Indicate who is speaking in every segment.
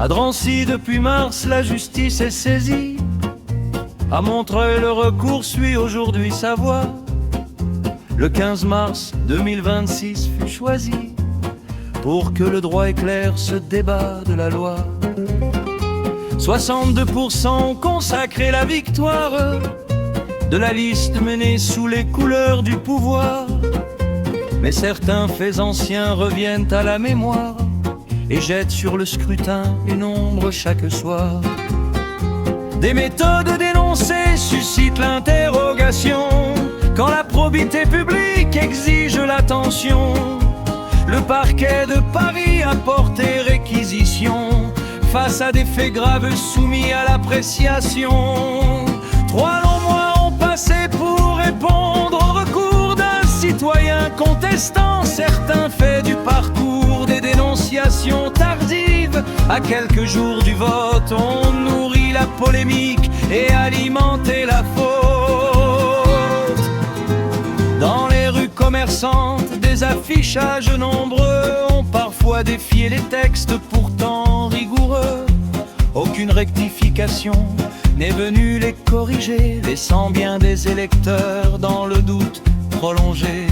Speaker 1: À Drancy, depuis mars, la justice est saisie. À Montreuil, le recours suit aujourd'hui sa voie. Le 15 mars 2026 fut choisi pour que le droit éclaire ce débat de la loi. 62% ont consacré la victoire de la liste menée sous les couleurs du pouvoir. Mais certains faits anciens reviennent à la mémoire et jettent sur le scrutin une ombre chaque soir. Des méthodes dénoncées suscitent l'interrogation quand la probité publique exige l'attention. Le parquet de Paris a porté réquisition face à des faits graves soumis à l'appréciation. 3 longs mois ont passé pour répondre au recours d'un citoyen contestant certains faits du parcours. Des dénonciations tardives à quelques jours du vote ont nourri la polémique et alimenté la faute. Dans les rues commerçantes, des affichages nombreux ont parfois défié les textes pourtant rigoureux. Aucune rectification n'est venue les corriger, laissant bien des électeurs dans le doute prolongé.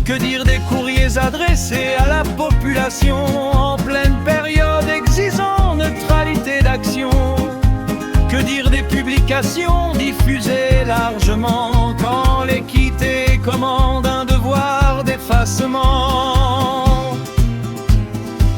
Speaker 1: Que dire des courriers adressés à la population en pleine période exigeant neutralité d'action? Que dire des publications diffusées largement quand l'équité commande un devoir d'effacement?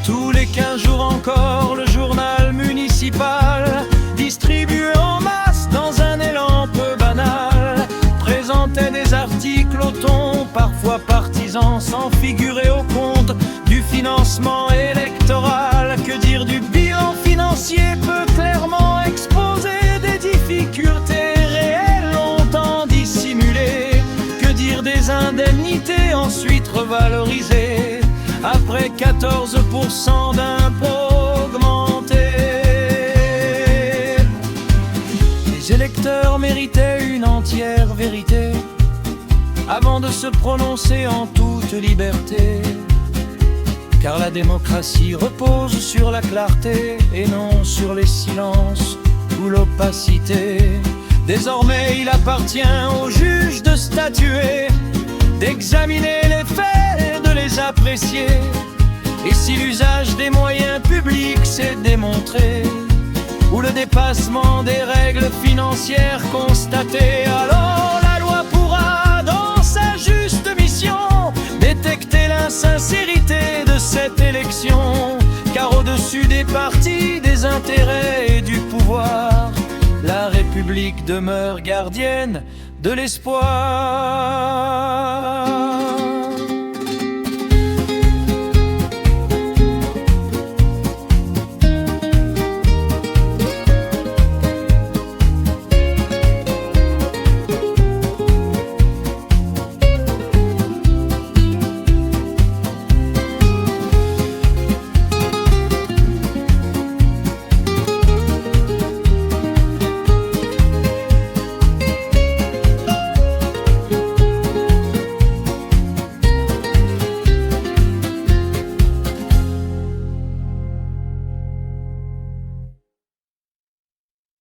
Speaker 1: Tous les 15 jours encore, le journal municipal, distribué en masse dans un élan peu banal, présentait des articles au ton parfois partisan, sans figurer au compte du financement électoral. Que dire du bilan financier peu clairement exposé, des difficultés réelles longtemps dissimulées? Que dire des indemnités ensuite revalorisées après 14% d'impôts augmentés? Les électeurs méritaient une entière vérité avant de se prononcer en toute liberté, car la démocratie repose sur la clarté et non sur les silences ou l'opacité. Désormais il appartient aux juges de statuer, d'examiner les faits et de les apprécier. Et si l'usage des moyens publics s'est démontré, ou le dépassement des règles financières constatées, alors la loi pourra, dans sa juste mission, détecter l'insincérité de cette élection. Car au-dessus des partis, des intérêts et du pouvoir, la République demeure gardienne de l'espoir.